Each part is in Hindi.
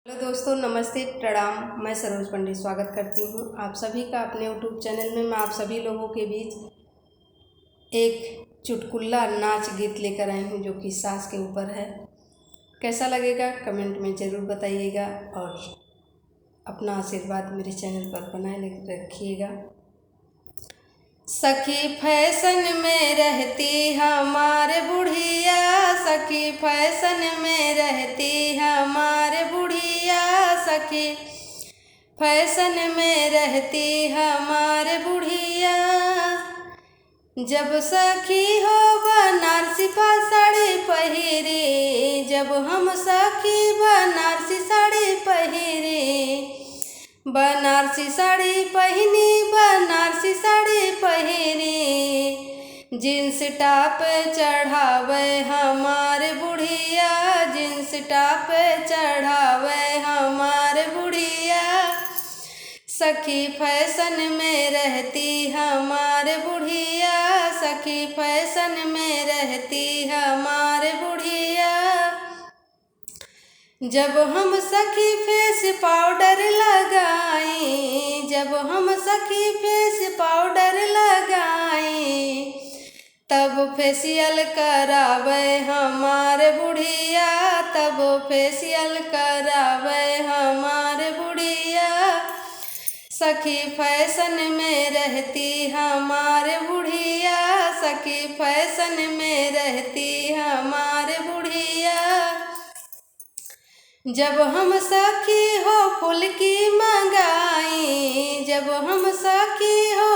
हेलो दोस्तों, नमस्ते, प्रणाम। मैं सरोज पंडित स्वागत करती हूँ आप सभी का अपने यूट्यूब चैनल में। मैं आप सभी लोगों के बीच एक चुटकुला नाच गीत लेकर आई हूँ जो कि सास के ऊपर है। कैसा लगेगा कमेंट में ज़रूर बताइएगा और अपना आशीर्वाद मेरे चैनल पर बनाए रखिएगा। सखी फैशन में रहती हमारे बुढ़िया, सखी फैशन में रहती हमारे बुढ़िया, सखी फैशन में रहती हमारे बुढ़िया। जब सखी हो बनारसी साड़ी पहिरी, जब हम सखी बनारसी साड़ी पहिरी, बनारसी साड़ी पहनी, बनारसी साड़ी पहनी, जींस टॉप चढ़ावे हमारे बुढ़िया, जींस टॉप चढ़ावे हमारे बुढ़िया। सखी फैशन में रहती हमारे बुढ़िया, सखी फैशन में रहती हमारे बुढ़िया। जब हम सखी फेस पाउडर लगाई, जब हम सखी फेस पाउडर लगाई, तब फेशियल करावे हमारे बुढ़िया, तब फेशियल करावे हमारे बुढ़िया। सखी फैशन में रहती हमारे बुढ़िया, सखी फैशन में रहती हमारे बुढ़िया। जब हम सखी हो फुल्की मंगाई, जब हम सखी हो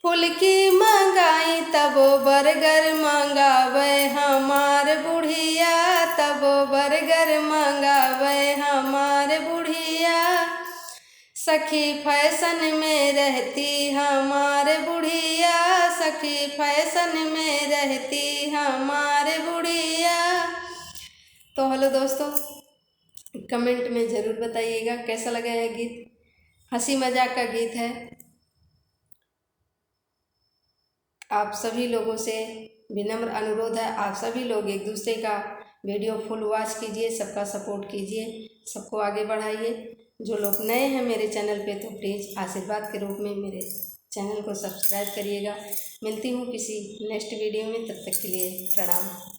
फुल्की मंगाई, तब बर्गर मंगावे हमारे बुढ़िया, तब बर्गर मंगावे हमारे बुढ़िया। सखी फैशन में रहती हमारे बुढ़िया, सखी फैशन में रहती हमारे बुढ़िया। तो हेलो दोस्तों, कमेंट में ज़रूर बताइएगा कैसा लगा यह गीत। हंसी मजाक का गीत है। आप सभी लोगों से विनम्र अनुरोध है, आप सभी लोग एक दूसरे का वीडियो फुल वॉच कीजिए, सबका सपोर्ट कीजिए, सबको आगे बढ़ाइए। जो लोग नए हैं मेरे चैनल पे तो प्लीज़ आशीर्वाद के रूप में मेरे चैनल को सब्सक्राइब करिएगा। मिलती हूँ किसी नेक्स्ट वीडियो में, तब तक के लिए प्रणाम।